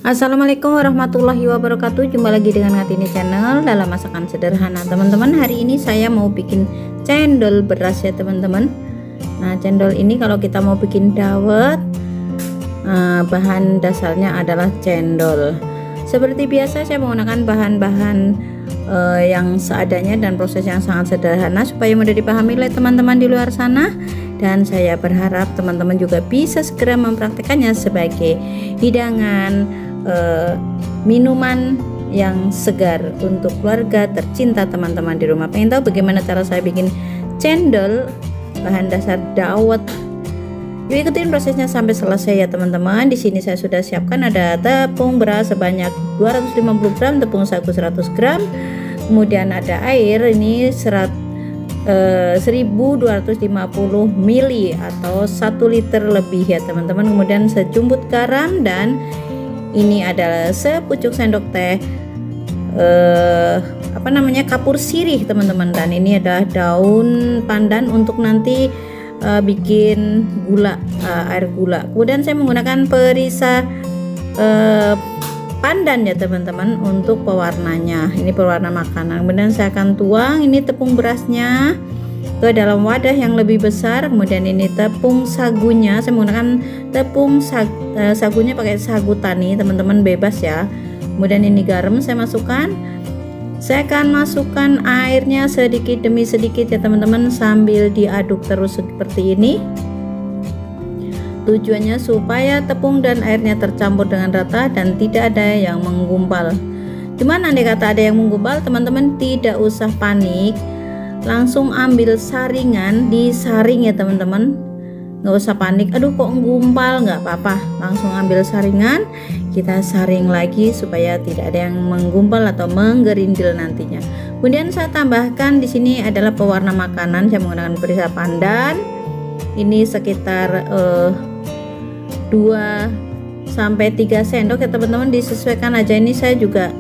Assalamualaikum warahmatullahi wabarakatuh. Jumpa lagi dengan Ngatini Channel dalam masakan sederhana, teman-teman. Hari ini saya mau bikin cendol beras ya, teman-teman. Nah, cendol ini kalau kita mau bikin dawet, bahan dasarnya adalah cendol. Seperti biasa saya menggunakan bahan-bahan yang seadanya dan proses yang sangat sederhana supaya mudah dipahami oleh teman-teman di luar sana. Dan saya berharap teman-teman juga bisa segera mempraktekannya sebagai hidangan minuman yang segar untuk keluarga tercinta teman-teman di rumah. Pengen tahu bagaimana cara saya bikin cendol bahan dasar dawet? Yuk ikutin prosesnya sampai selesai ya, teman-teman. Di sini saya sudah siapkan ada tepung beras sebanyak 250 gram, tepung sagu 100 gram, kemudian ada air ini 1250 ml atau 1 liter lebih ya, teman-teman. Kemudian sejumput garam, dan ini adalah sepucuk sendok teh kapur sirih, teman-teman. Dan ini adalah daun pandan untuk nanti bikin gula, air gula. Kemudian saya menggunakan perisa pandan ya, teman-teman, untuk pewarnanya. Ini pewarna makanan. Kemudian saya akan tuang ini tepung berasnya ke dalam wadah yang lebih besar. Kemudian ini tepung sagunya, saya menggunakan tepung sagunya pakai sagu tani, teman-teman, bebas ya. Kemudian ini garam saya masukkan. Saya akan masukkan airnya sedikit demi sedikit ya, teman-teman, sambil diaduk terus seperti ini. Tujuannya supaya tepung dan airnya tercampur dengan rata dan tidak ada yang menggumpal. Cuman andai kata ada yang menggumpal, teman-teman tidak usah panik, langsung ambil saringan, disaring ya, teman-teman. Nggak usah panik, aduh kok gumpal, nggak apa-apa, langsung ambil saringan, kita saring lagi supaya tidak ada yang menggumpal atau menggerindil nantinya. Kemudian saya tambahkan di sini adalah pewarna makanan, saya menggunakan perisa pandan. Ini sekitar 2-3 sendok ya, teman-teman, disesuaikan aja. Ini saya juga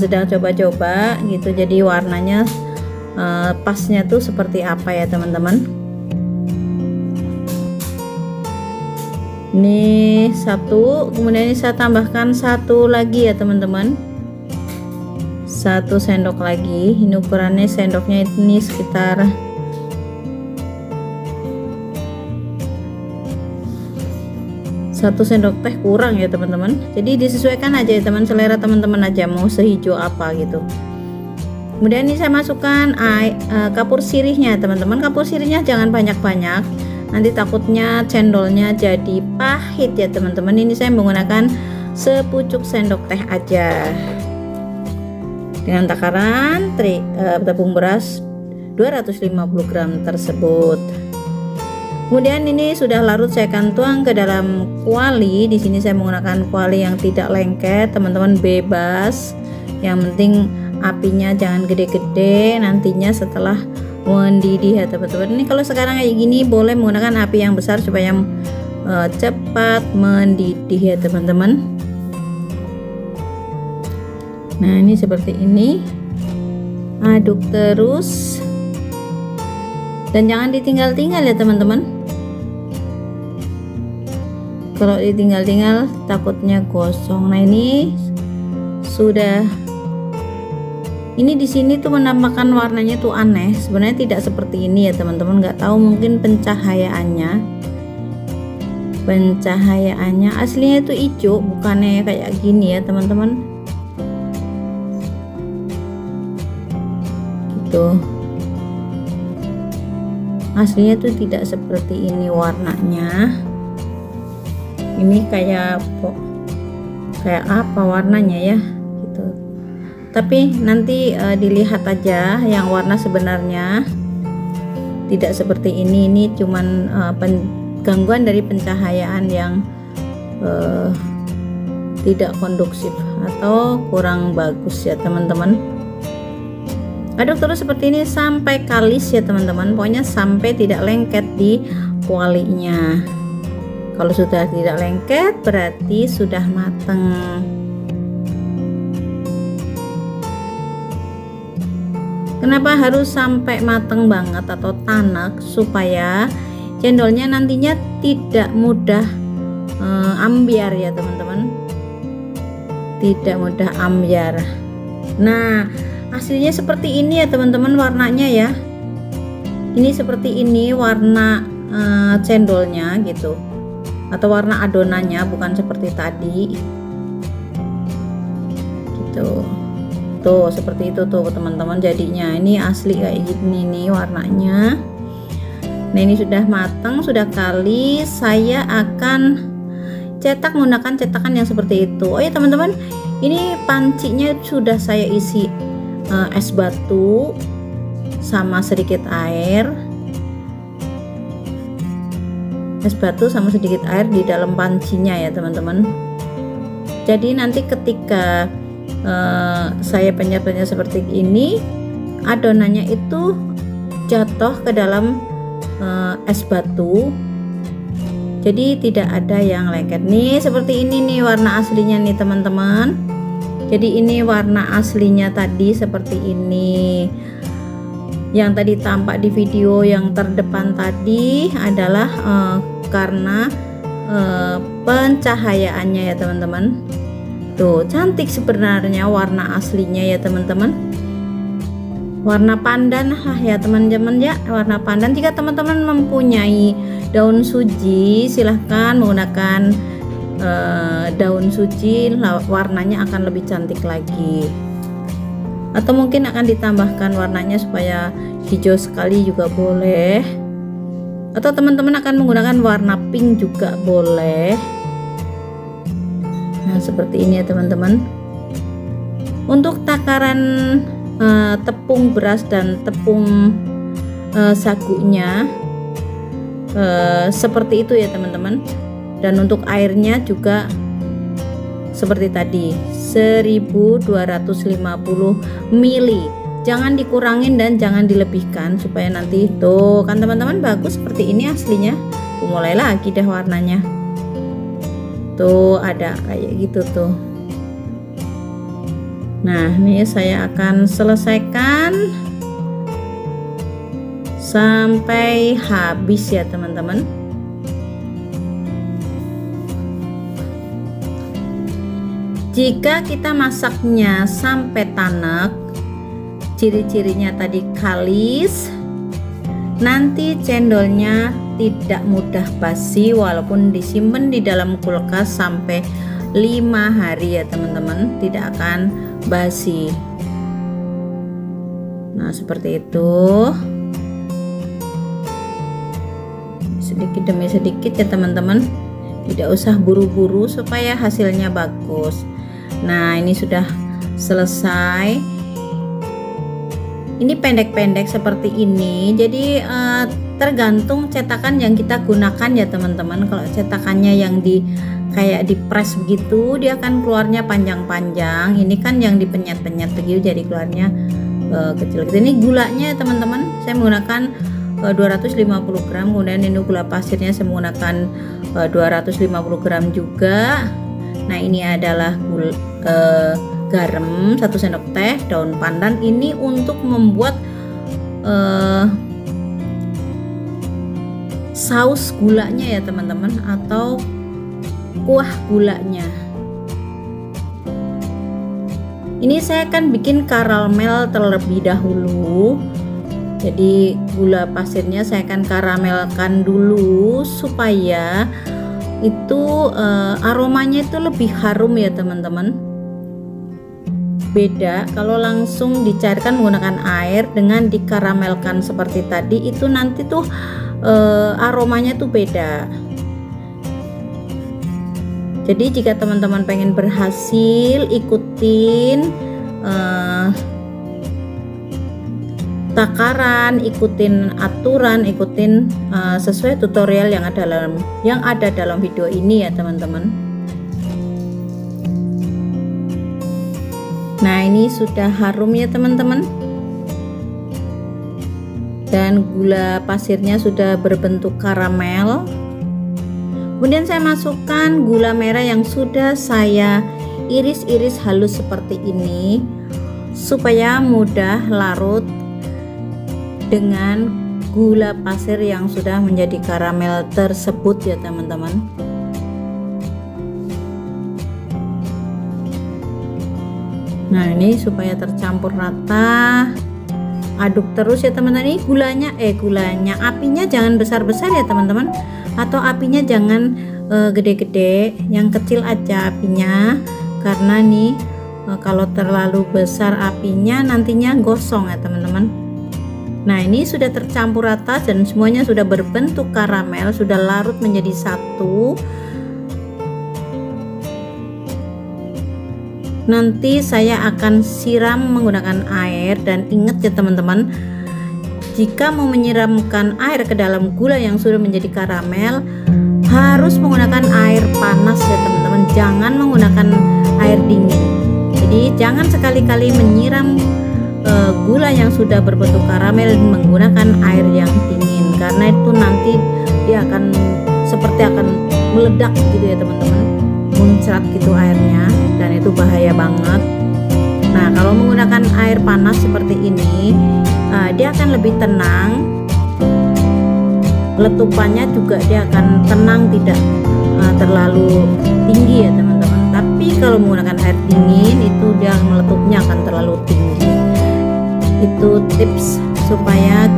sedang coba-coba gitu, jadi warnanya pasnya tuh seperti apa ya, teman-teman. Ini satu, kemudian ini saya tambahkan satu lagi ya, teman-teman, 1 sendok lagi. Ini ukurannya sendoknya ini sekitar 1 sendok teh, kurang ya, teman-teman. Jadi disesuaikan aja ya, teman, selera teman-teman aja mau sehijau apa gitu. Kemudian ini saya masukkan kapur sirihnya, teman-teman. Kapur sirihnya jangan banyak-banyak, nanti takutnya cendolnya jadi pahit ya, teman-teman. Ini saya menggunakan sepucuk sendok teh aja dengan takaran tepung beras 250 gram tersebut. Kemudian ini sudah larut, saya akan tuang ke dalam kuali. Di sini saya menggunakan kuali yang tidak lengket, teman-teman, bebas. Yang penting apinya jangan gede-gede nantinya setelah mendidih ya, teman-teman. Ini kalau sekarang kayak gini boleh menggunakan api yang besar supaya cepat mendidih ya, teman-teman. Nah, ini seperti ini, aduk terus dan jangan ditinggal-tinggal ya, teman-teman. Kalau ditinggal-tinggal takutnya gosong. Nah, ini sudah. Ini di sini tuh menampakkan warnanya tuh aneh. Sebenarnya tidak seperti ini ya, teman-teman. Nggak tahu, mungkin pencahayaannya aslinya itu hijau, bukannya kayak gini ya, teman-teman. Gitu. Aslinya tuh tidak seperti ini warnanya. Ini kayak apa warnanya ya, gitu. Tapi nanti dilihat aja yang warna sebenarnya tidak seperti ini. Ini cuman gangguan dari pencahayaan yang tidak kondusif atau kurang bagus ya, teman-teman. Aduk terus seperti ini sampai kalis ya, teman-teman. Pokoknya sampai tidak lengket di kualinya. Kalau sudah tidak lengket berarti sudah mateng. Kenapa harus sampai mateng banget atau tanek? Supaya cendolnya nantinya tidak mudah ambiar ya, teman-teman. tidak mudah ambyar. Nah, aslinya seperti ini ya teman-teman warnanya ya. Ini seperti ini warna cendolnya gitu, atau warna adonannya, bukan seperti tadi gitu. Tuh seperti itu tuh teman-teman jadinya. Ini asli kayak gini nih warnanya. Nah ini sudah matang, sudah kali. Saya akan cetak menggunakan cetakan yang seperti itu. Oh ya teman-teman, ini pancinya sudah saya isi es batu sama sedikit air. Es batu sama sedikit air di dalam pancinya ya teman-teman. Jadi nanti ketika saya penyet-penyet seperti ini, adonannya itu jatuh ke dalam es batu, jadi tidak ada yang lengket. Nih seperti ini nih warna aslinya nih teman-teman. Jadi ini warna aslinya tadi seperti ini. Yang tadi tampak di video yang terdepan tadi adalah karena pencahayaannya ya teman-teman. Tuh cantik sebenarnya warna aslinya ya teman-teman. Warna pandan lah ya teman-teman ya, warna pandan. Jika teman-teman mempunyai daun suji, silahkan menggunakan daun suji, warnanya akan lebih cantik lagi. Atau mungkin akan ditambahkan warnanya supaya hijau sekali juga boleh. Atau teman-teman akan menggunakan warna pink juga boleh. Nah seperti ini ya teman-teman. Untuk takaran tepung beras dan tepung sagunya seperti itu ya teman-teman. Dan untuk airnya juga seperti tadi 1250 ml. Jangan dikurangin dan jangan dilebihkan supaya nanti tuh kan teman-teman bagus seperti ini aslinya. Mulai lagi deh warnanya. Tuh ada kayak gitu tuh. Nah ini saya akan selesaikan sampai habis ya teman-teman. Jika kita masaknya sampai tanek, ciri-cirinya tadi kalis, nanti cendolnya tidak mudah basi walaupun disimpan di dalam kulkas sampai 5 hari ya teman-teman, tidak akan basi. Nah seperti itu, sedikit demi sedikit ya teman-teman, tidak usah buru-buru supaya hasilnya bagus. Nah ini sudah selesai. Ini pendek-pendek seperti ini, jadi tergantung cetakan yang kita gunakan ya teman-teman. Kalau cetakannya yang di kayak di press begitu, dia akan keluarnya panjang-panjang. Ini kan yang dipenyet-penyet begitu, jadi keluarnya kecil. Ini gulanya teman-teman, saya menggunakan 250 gram. Kemudian ini gula pasirnya saya menggunakan 250 gram juga. Nah ini adalah garam 1 sendok teh, daun pandan ini untuk membuat saus gulanya ya teman-teman, atau kuah gulanya. Ini saya akan bikin karamel terlebih dahulu. Jadi gula pasirnya saya akan karamelkan dulu supaya itu aromanya itu lebih harum ya teman-teman. Beda kalau langsung dicairkan menggunakan air dengan dikaramelkan seperti tadi, itu nanti tuh aromanya tuh beda. Jadi jika teman-teman pengen berhasil, ikutin takaran, ikutin aturan, ikutin sesuai tutorial yang ada dalam video ini ya teman-teman. Nah ini sudah harum ya teman-teman, dan gula pasirnya sudah berbentuk karamel. Kemudian saya masukkan gula merah yang sudah saya iris-iris halus seperti ini supaya mudah larut dengan gula pasir yang sudah menjadi karamel tersebut ya teman-teman. Nah, ini supaya tercampur rata, aduk terus ya teman-teman. Ini gulanya apinya jangan besar-besar ya teman-teman, atau apinya jangan gede-gede, yang kecil aja apinya, karena nih kalau terlalu besar apinya nantinya gosong ya teman-teman. Nah, ini sudah tercampur rata dan semuanya sudah berbentuk karamel, sudah larut menjadi satu. Nanti saya akan siram menggunakan air, dan ingat ya teman-teman, jika mau menyiramkan air ke dalam gula yang sudah menjadi karamel harus menggunakan air panas ya teman-teman, jangan menggunakan air dingin. Jadi jangan sekali-kali menyiram gula yang sudah berbentuk karamel menggunakan air yang dingin, karena itu nanti dia akan seperti akan meledak gitu ya teman-teman, muncrat gitu airnya, dan itu bahaya banget. Nah, kalau menggunakan air panas seperti ini dia akan lebih tenang, letupannya juga dia akan tenang, tidak terlalu tinggi ya teman-teman. Tapi kalau menggunakan air dingin itu dia meletupnya akan terlalu tinggi. Itu tips supaya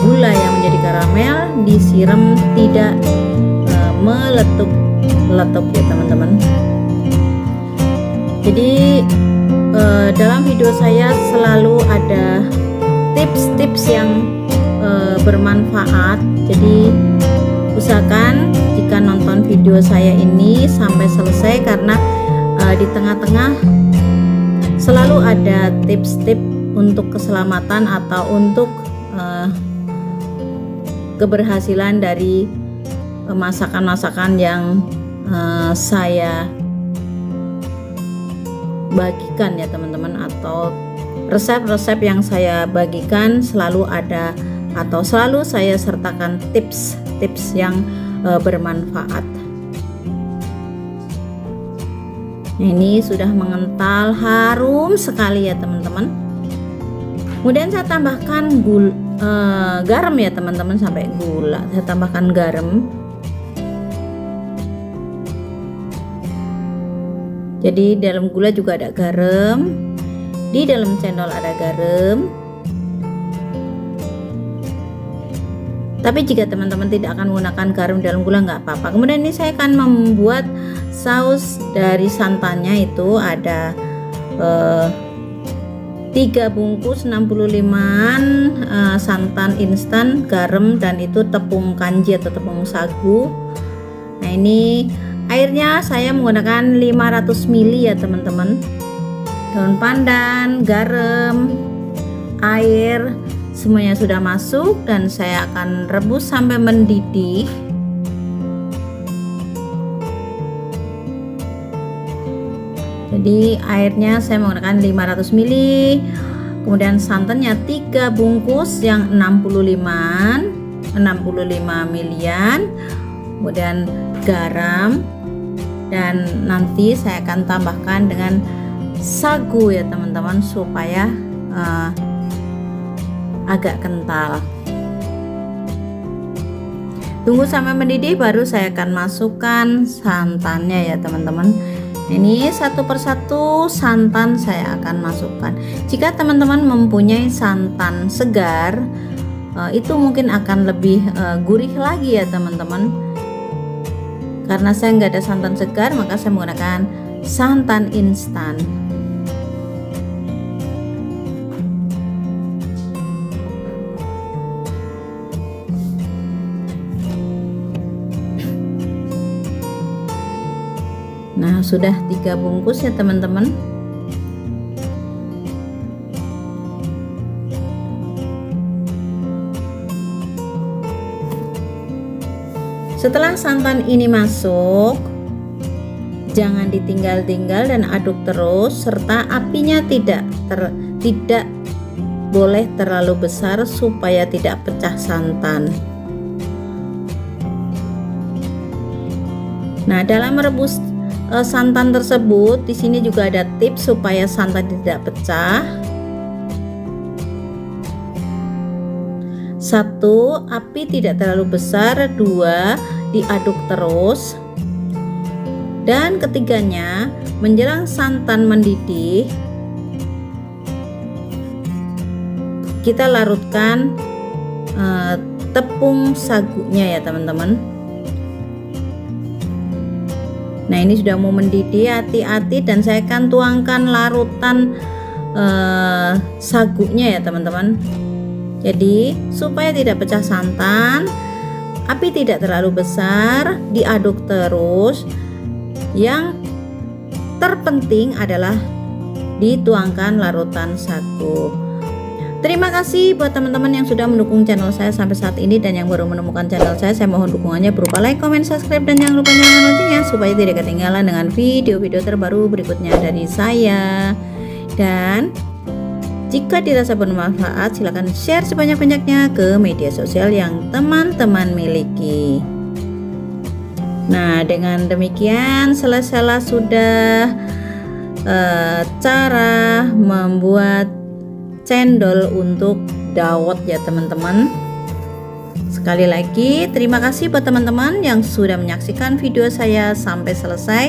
gula yang menjadi karamel disiram tidak meletup ya teman-teman. Jadi dalam video saya selalu ada tips-tips yang bermanfaat. Jadi usahakan jika nonton video saya ini sampai selesai, karena di tengah-tengah selalu ada tips-tips untuk keselamatan atau untuk keberhasilan dari masakan-masakan yang saya bagikan ya teman-teman, atau resep-resep yang saya bagikan selalu ada, atau selalu saya sertakan tips-tips yang bermanfaat. Ini sudah mengental, harum sekali ya teman-teman. Kemudian saya tambahkan garam ya teman-teman, sampai gula saya tambahkan garam. Jadi dalam gula juga ada garam, di dalam cendol ada garam. Tapi jika teman-teman tidak akan menggunakan garam dalam gula nggak apa-apa. Kemudian ini saya akan membuat saus dari santannya, itu ada 3 bungkus 65an santan instan, garam, dan itu tepung kanji atau tepung sagu. Nah, ini airnya saya menggunakan 500 ml ya teman-teman. Daun pandan, garam, air semuanya sudah masuk, dan saya akan rebus sampai mendidih. Jadi airnya saya menggunakan 500 ml, kemudian santannya 3 bungkus yang 65 ml, kemudian garam, dan nanti saya akan tambahkan dengan sagu ya teman-teman, supaya agak kental. Tunggu sampai mendidih baru saya akan masukkan santannya ya teman-teman. Ini satu persatu santan saya akan masukkan. Jika teman-teman mempunyai santan segar, itu mungkin akan lebih gurih lagi ya teman-teman. Karena saya nggak ada santan segar, maka saya menggunakan santan instan. Nah, sudah 3 bungkus ya teman-teman. Setelah santan ini masuk, jangan ditinggal-tinggal dan aduk terus, serta apinya tidak boleh terlalu besar supaya tidak pecah santan. Nah, dalam merebus santan tersebut, di sini juga ada tips supaya santan tidak pecah. 1. Api tidak terlalu besar. 2. Diaduk terus. Dan ketiganya, menjelang santan mendidih, kita larutkan tepung sagunya ya teman-teman. Nah ini sudah mau mendidih, hati-hati, dan saya akan tuangkan larutan sagunya ya teman-teman. Jadi supaya tidak pecah santan, api tidak terlalu besar, diaduk terus. Yang terpenting adalah dituangkan larutan sagu. Terima kasih buat teman-teman yang sudah mendukung channel saya sampai saat ini, dan yang baru menemukan channel saya mohon dukungannya berupa like, comment, subscribe, dan jangan lupa nyalakan loncengnya supaya tidak ketinggalan dengan video-video terbaru berikutnya dari saya. Dan jika dirasa bermanfaat, silahkan share sebanyak-banyaknya ke media sosial yang teman-teman miliki. Nah dengan demikian selesailah sudah cara membuat cendol untuk dawet ya teman-teman. Sekali lagi terima kasih buat teman-teman yang sudah menyaksikan video saya sampai selesai.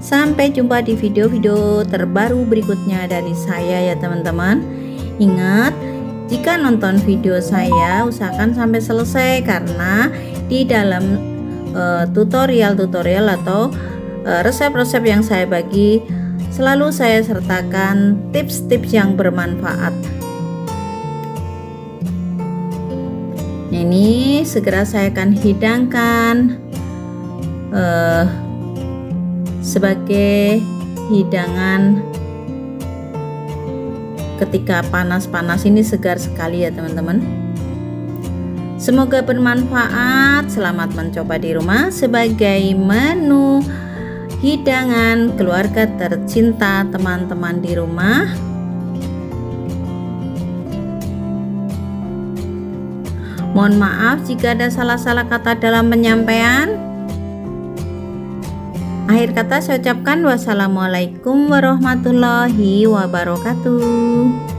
Sampai jumpa di video-video terbaru berikutnya dari saya ya teman-teman. Ingat, jika nonton video saya usahakan sampai selesai, karena di dalam tutorial atau resep-resep yang saya bagi selalu saya sertakan tips-tips yang bermanfaat. Ini segera saya akan hidangkan sebagai hidangan ketika panas-panas ini, segar sekali ya teman-teman. Semoga bermanfaat. Selamat mencoba di rumah sebagai menu hidangan keluarga tercinta teman-teman di rumah. Mohon maaf jika ada salah-salah kata dalam penyampaian. Akhir kata saya ucapkan wassalamualaikum warahmatullahi wabarakatuh.